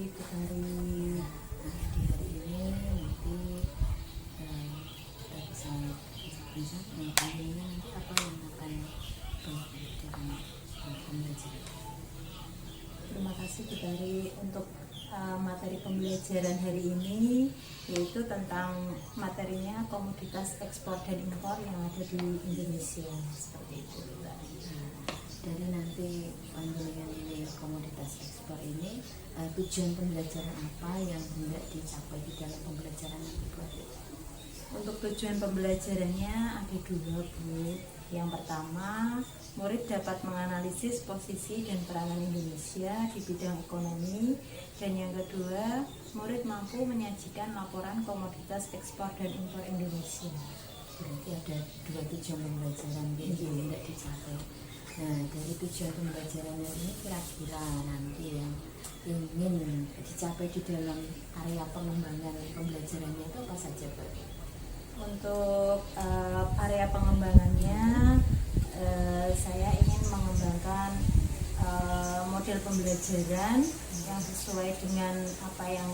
Putari. Nah, di hari ini nanti kita bisa mengenai nanti apa yang akan berlaku dalam pembelajaran. Terima kasih Putari untuk materi pembelajaran hari ini, yaitu tentang materinya komoditas ekspor dan impor yang ada di Indonesia, seperti itu. Dari nanti panjenengan ini komoditas ekspor ini, tujuan pembelajaran apa yang hendak dicapai di dalam pembelajaran itu? Untuk tujuan pembelajarannya ada dua, Bu. Yang pertama, murid dapat menganalisis posisi dan peranan Indonesia di bidang ekonomi. Dan yang kedua, murid mampu menyajikan laporan komoditas ekspor dan impor Indonesia. Berarti ada dua tujuan pembelajaran yang hendak dicapai. Nah, dari tujuan pembelajaran ini kira-kira nanti yang ingin dicapai di dalam area pengembangan pembelajarannya itu apa saja, Pak? Untuk area pengembangannya, saya ingin mengembangkan model pembelajaran yang sesuai dengan apa yang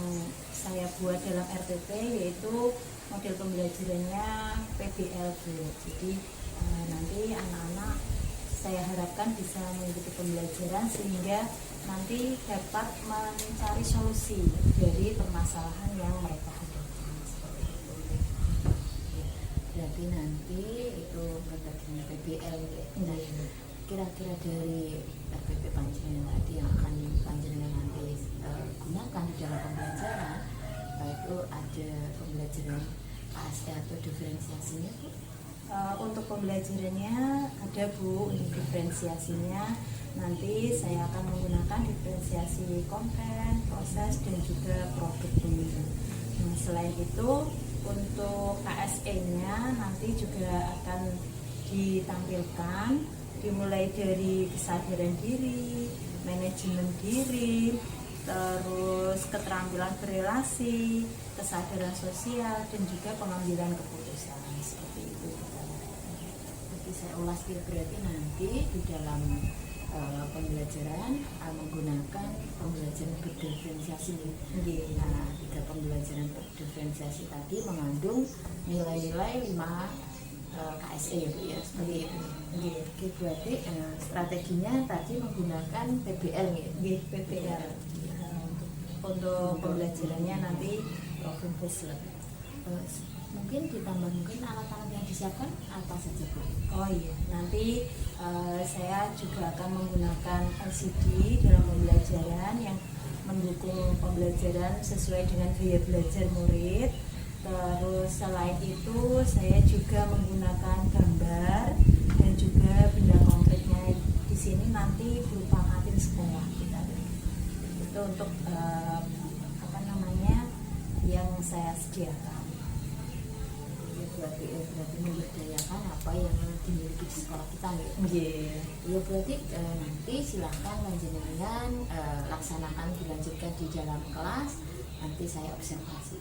saya buat dalam RPP, yaitu model pembelajarannya PBL, Bu. Jadi nanti anak-anak saya harapkan bisa mengikuti pembelajaran sehingga nanti dapat mencari solusi dari permasalahan yang mereka hadapi. Seperti itu. Berarti nanti itu berbagai PBL ya. Nah, kira-kira dari RPP panjenengan tadi yang akan panjenengan nanti gunakan di dalam pembelajaran, itu ada pembelajaran ASE atau diferensiasinya, Bu? Untuk pembelajarannya ada, Bu. Untuk diferensiasinya nanti saya akan menggunakan diferensiasi konten, proses, dan juga produk ini. Nah, selain itu untuk KSE-nya nanti juga akan ditampilkan dimulai dari kesadaran diri, manajemen diri, terus keterampilan berelasi, kesadaran sosial, dan juga pengambilan keputusan. Seperti itu. Nanti saya ulas ya, berarti nanti di dalam pembelajaran menggunakan pembelajaran berdiferensiasi. Nah, tiga pembelajaran berdiferensiasi tadi mengandung nilai-nilai 5 KSE ya, Bu ya, seperti itu. Oke, berarti strateginya tadi menggunakan PBL ya. PBL. Untuk pembelajarannya nanti problem Quizlet. Mungkin ditambah alat-alat yang disiapkan apa saja, Bu? Oh iya, nanti saya juga akan menggunakan LCD dalam pembelajaran yang mendukung pembelajaran sesuai dengan gaya belajar murid. Terus selain itu saya juga menggunakan gambar dan juga benda konkretnya di sini nanti berupa kantin sekolah kita. Itu untuk yang saya sediakan. Berarti memberdayakan apa yang dimiliki di sekolah kita ya. Ya, berarti nanti silahkan panjenengan laksanakan, dilanjutkan di dalam kelas. Nanti saya observasi.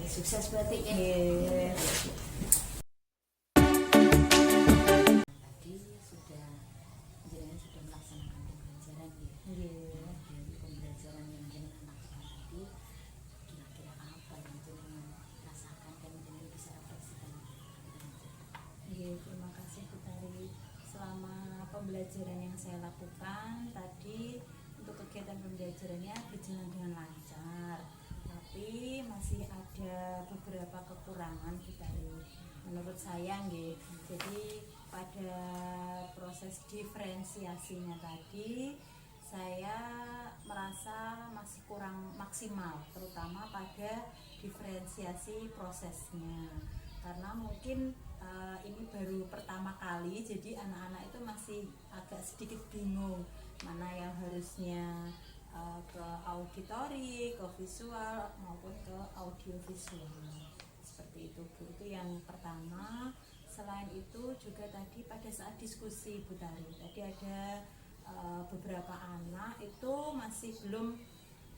Sukses berarti ya. Tadi sudah melaksanakan pembelajaran ya. Dari pembelajaran yang jenengan lakukan tadi, kira-kira apa yang jenengan rasakan dan jenengan bisa refleksikan? Terima kasih, Putari. Selama pembelajaran yang saya lakukan tadi, untuk kegiatan pembelajarannya berjalan dengan lancar, tapi masih ada beberapa kekurangan, Putari, menurut saya nggih. Jadi pada proses diferensiasinya tadi saya merasa masih kurang maksimal, terutama pada diferensiasi prosesnya, karena mungkin ini baru pertama kali, jadi anak-anak itu masih agak sedikit bingung mana yang harusnya ke auditori, ke visual maupun ke audiovisual. Seperti itu, Bu. Itu yang pertama. Selain itu juga tadi pada saat diskusi, Bu Tari, tadi ada beberapa anak itu masih belum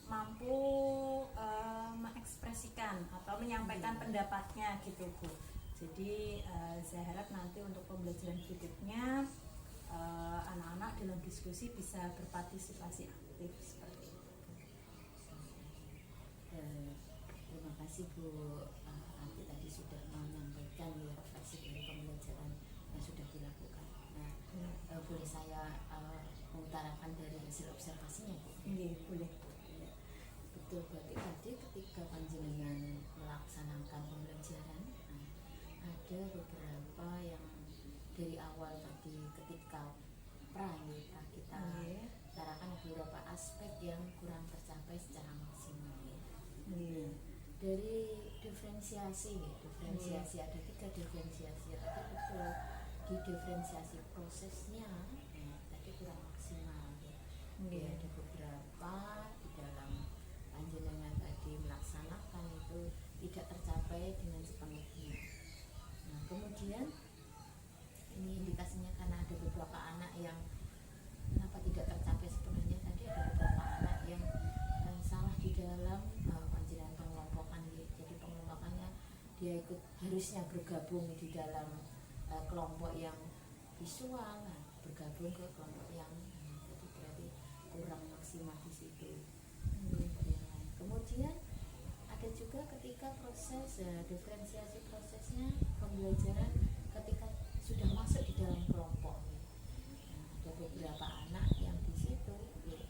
mampu mengekspresikan atau menyampaikan pendapatnya gitu, Bu. Jadi saya harap nanti untuk pembelajaran berikutnya anak-anak dalam diskusi bisa berpartisipasi aktif seperti itu. kasih Bu Anti tadi sudah menyampaikan ya refleksi dari pembelajaran yang sudah dilakukan. Nah, boleh saya mengutarakan dari hasil observasinya Bu? Iya, boleh. Ya, betul, berarti tadi ketika panjenengan melaksanakan pembelajaran, ada beberapa yang dari awal tadi ketika pra kita utarakan beberapa aspek yang kurang tercapai secara maksimal ya. Dari diferensiasi ada 3 diferensiasi tadi betul, di diferensiasi prosesnya tadi kurang maksimal ya. Ada beberapa di dalam panjenengan tadi melaksanakan itu tidak tercapai dengan sepenuhnya. Nah, kemudian ini indikasinya karena ada beberapa anak yang kenapa tidak tercapai sepenuhnya, tadi ada beberapa anak yang salah di dalam panjenengan pengelompokan ya. Jadi pengelompokannya dia ikut harusnya bergabung di dalam kelompok yang visual, bergabung ke kelompok yang jadi berarti kurang maksimal di situ. Kemudian ada juga ketika proses diferensiasi prosesnya pembelajaran ketika sudah masuk di dalam kelompok ya. Ada beberapa anak yang di situ ya,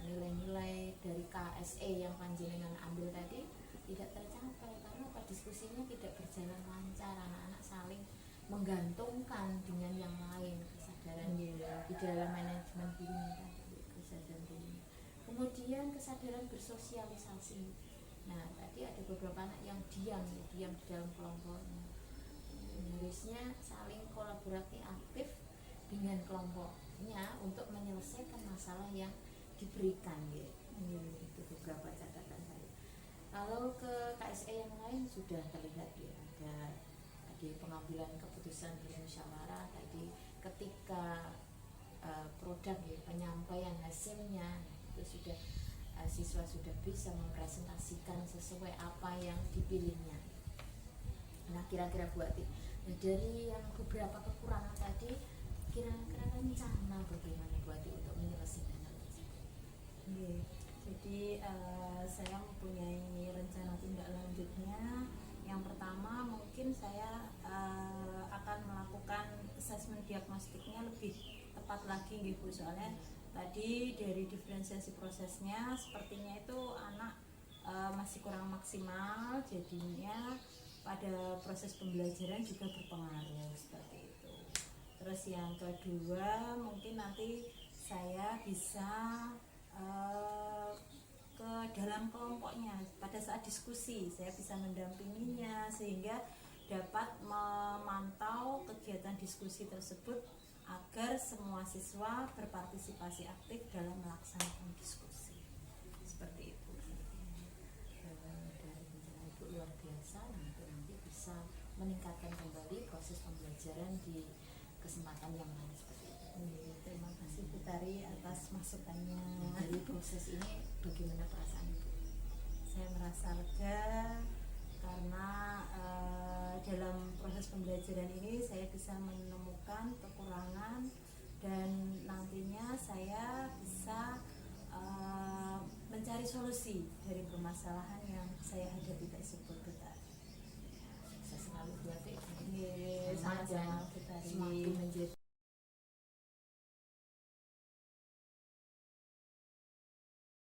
nilai-nilai dari KSE yang panjenengan ambil tadi tidak tercapai karena apa, diskusinya tidak berjalan lancar, anak-anak saling menggantungkan dengan yang lain, kesadaran di dalam manajemen dirinya tadi, kesadaran dirinya. Kemudian kesadaran bersosialisasi. Nah, tadi ada beberapa anak yang diam di dalam kelompoknya. Harusnya saling kolaborasi aktif dengan kelompoknya untuk menyelesaikan masalah yang diberikan ya. Itu beberapa catatan saya. Kalau ke KSE yang lain sudah terlihat ya, ada pengambilan keputusan bermusyawarah tadi ketika produk ya, penyampaian hasilnya itu sudah siswa sudah bisa mempresentasikan sesuai apa yang dipilihnya. Nah, kira-kira Bu Ati, dari yang beberapa kekurangan tadi, kira-kira rencana bagaimana Bu Ati untuk menyelesaikan hal tersebut? Jadi saya mempunyai rencana tindak lanjutnya. Yang pertama mungkin saya akan melakukan asesmen diagnostiknya lebih tepat lagi Bu, soalnya tadi dari diferensiasi prosesnya sepertinya itu anak masih kurang maksimal, jadinya pada proses pembelajaran juga berpengaruh seperti itu. Terus yang kedua mungkin nanti saya bisa ke dalam kelompoknya pada saat diskusi, saya bisa mendampinginya sehingga dapat memantau kegiatan diskusi tersebut agar semua siswa berpartisipasi aktif dalam melaksanakan diskusi. Seperti itu. Dari rencana Ibu luar biasa, nanti bisa meningkatkan kembali proses pembelajaran di kesempatan yang lain seperti itu. Terima kasih Bu Tari atas masukannya. Dari proses ini bagaimana perasaan Ibu? Saya merasa lega karena dalam proses pembelajaran ini saya bisa menemukan kekurangan dan nantinya saya bisa mencari solusi dari permasalahan yang saya hadapi tersebut. Sukses selalu buat Sama-sama Bu Tari. Semakin menjadi